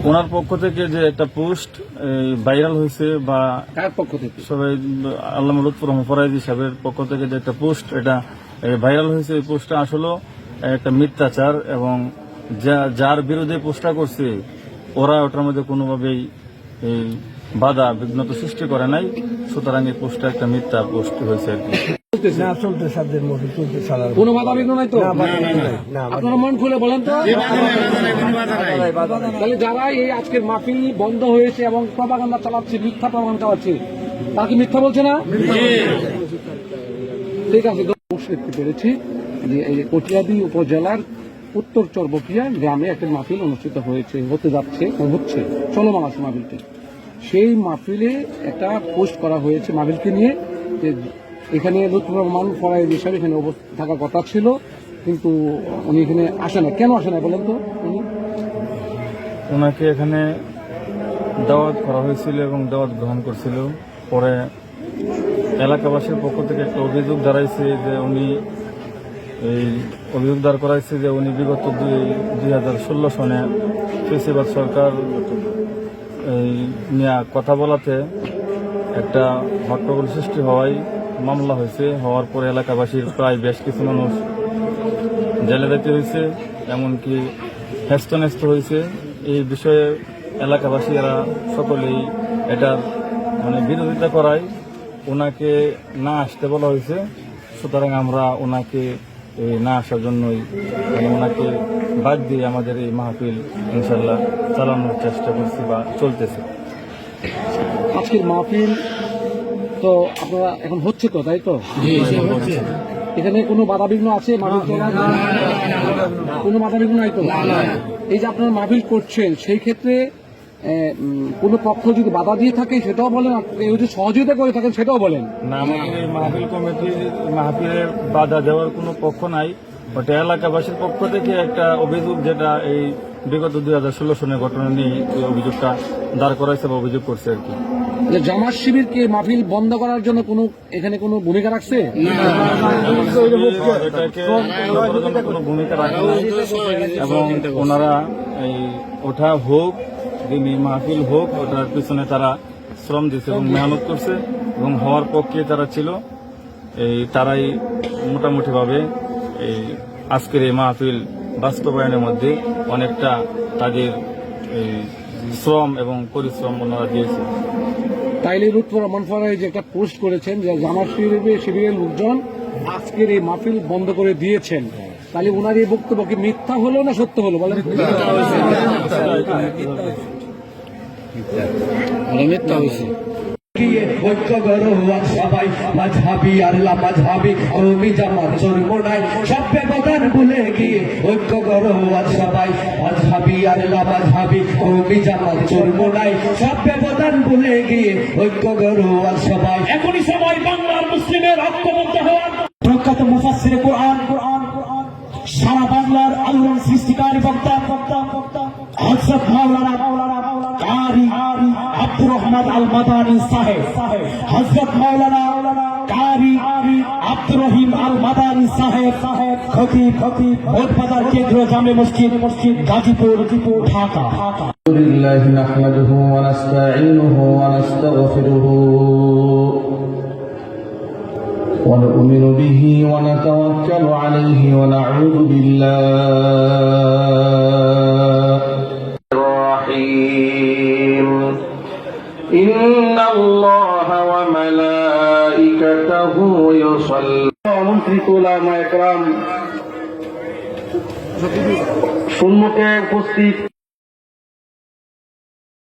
ওনার পক্ষ থেকে যে একটা পোস্ট ভাইরাল হয়েছে বা কার পক্ষ থেকে? সবাই আল্লামা লুৎফর রহমান ফরাইজি সাহেবের পক্ষ থেকে যে একটা পোস্ট এটা ভাইরাল হয়েছে, এই পোস্টটা আসলে একটা মিথ্যাচার এবং যার বিরুদ্ধে পোস্টটা করছে ওরা ওটার মধ্যে কোনোভাবেই এই বাধা বিঘ্নতা সৃষ্টি করে নাই। সুতরাং এই পোস্টটা একটা মিথ্যা পোস্ট হয়েছে আর কি। কোনো বাধা বিঘ্ন নাই তো? আপনারা মন খুলে বলেন তো। তাহলে যারা এই আজকের মাহফিল বন্ধ হয়েছে এবং প্রপাগান্ডা চালাচ্ছে, মিথ্যা প্রপাগান্ডা চালাচ্ছে, তারা কি মিথ্যা বলছে না? ঠিক আছে, দেখতে পেরেছি যে এই কটিয়াদি উপজেলার উত্তর চরবকিয়া গ্রামে একটা মাহফিল অনুষ্ঠিত হতে যাচ্ছে, হচ্ছে চলমান আছে মাহফিলটি। সেই মাহফিলে একটা পোস্ট করা হয়েছে মাহফিলকে নিয়ে যে এখানে লুৎফর রহমান ফরাইজি সাহেব এখানে থাকার কথা ছিল, কিন্তু উনি এখানে আসে না। কেন আসে না বলেন তো? ওনাকে এখানে দাওয়াত করা হয়েছিল এবং দাওয়াত গ্রহণ করছিল। পরে এলাকাবাসীর পক্ষ থেকে একটা অভিযোগ দাঁড়াইছে যে উনি এই অভিযোগ দাঁড় করাইছে যে উনি বিগত 2016 সনে ফেসিবাদ সরকার এই নিয়ে কথা বলাতে একটা হট্টগোল সৃষ্টি হওয়ায় মামলা হয়েছে। হওয়ার পরে এলাকাবাসীর প্রায় বেশ কিছু মানুষ জেলে যেতে হয়েছে, এমনকি হেস্তনেস্ত হয়েছে। এই বিষয়ে এলাকাবাসীরা সকলেই এটার বিরোধিতা করায় ওনাকে না আসতে বলা হয়েছে। সুতরাং আমরা ওনাকে না আসার জন্যই ওনাকে বাদ দিয়ে আমাদের এই মাহফিল ইনশাল্লাহ চালানোর চেষ্টা করছি বা চলতেছে। আজকের মাহফিল তো আপনারা এখন হচ্ছে তো, তাই তো? এখানে কোনো বাধাবিঘ্ন আছে? কোনো বাধাবিঘ্ন নাই তো? এই যে আপনারা মাহফিল করছেন, সেই ক্ষেত্রে কোন পক্ষ যদি বাধা দিয়ে থাকে সেটাও বলেন, কেউ যদি সহযোগিতা করে থাকেন সেটাও বলেন। না, আমাদের এই মাহফিল কমিটির মাহফিলের বাধা দেওয়ার কোনো পক্ষ নাই। ওটা এলাকাবাসীর পক্ষ থেকে একটা অভিযোগ, যেটা এই বিগত 2016 সনের ঘটনা নিয়ে অভিযোগটা দাঁড় করাইছে বা অভিযোগ করছে আর কি। জামাত শিবিরকে মাহফিল বন্ধ করার জন্য এখানে কোনো ভূমিকা রাখছে? এটাকে কোনো ভূমিকা রাখে না এবং ওনারা এই ওঠা হোক মাহফিল হোক, ওটার পিছনে তারা শ্রম দিচ্ছে এবং মেহনত করছে এবং হওয়ার পক্ষে তারা ছিল। তারাই মোটামুটিভাবে এই আজকের এই মাহফিল বাস্তবায়নের মধ্যে অনেকটা তাদের শ্রম এবং পরিশ্রম ওনারা দিয়েছে। তাইলে লুৎফর রহমান ফরাইজি একটা পোস্ট করেছেন যে জামাত শিবিরের লোকজন আজকের এই মাহফিল বন্ধ করে দিয়েছেন, তাহলে ওনার এই বক্তব্য কি মিথ্যা হলো না সত্য হলো বলেন? মিথ্যা হয়েছে। ঐক্য গরো সবাই মাঝহাবি আর লামাঝহাবি কওমি জামাত চরমোনাই সব ব্যবধান ভুলে গিয়ে ঐক্য গরো সবাই মাঝহাবি আর লামাঝহাবি কওমি জামাত চরমোনাই সব ব্যবধান ভুলে গিয়ে ঐক্য গরো সবাই। এখনই সময় বাংলার মুসলিমের ঐক্যবদ্ধ হওয়ার। প্রখ্যাত মুফাসসিরে কোরআন সারা বাংলার আলোড়ন সৃষ্টিকারী বক্তা হযরত মাওলানা কারি আব্দুর রহমান আল মাদানী সাহেব, হযরত মাওলানা কারি আব্দুর রহিম আল মাদানী সাহেব, খতিব ভোটবাজার কেন্দ্র জামে মসজিদ গাজীপুর ঢাকা। আলহামদুলিল্লাহ নাহমাদুহু ওয়া নাস্তাঈনুহু ওয়া নাস্তাগফিরুহু ওয়া নু'মিনু বিহি ওয়া নাতাওয়াক্কালু আলাইহি ওয়া না'উযু বিল্লাহি ইন্নাল্লাহা ওয়া মালাইকাতাহু ইউসাল্লুনা। আমন্ত্রিত উলামা একরাম, সম্মুখে উপস্থিত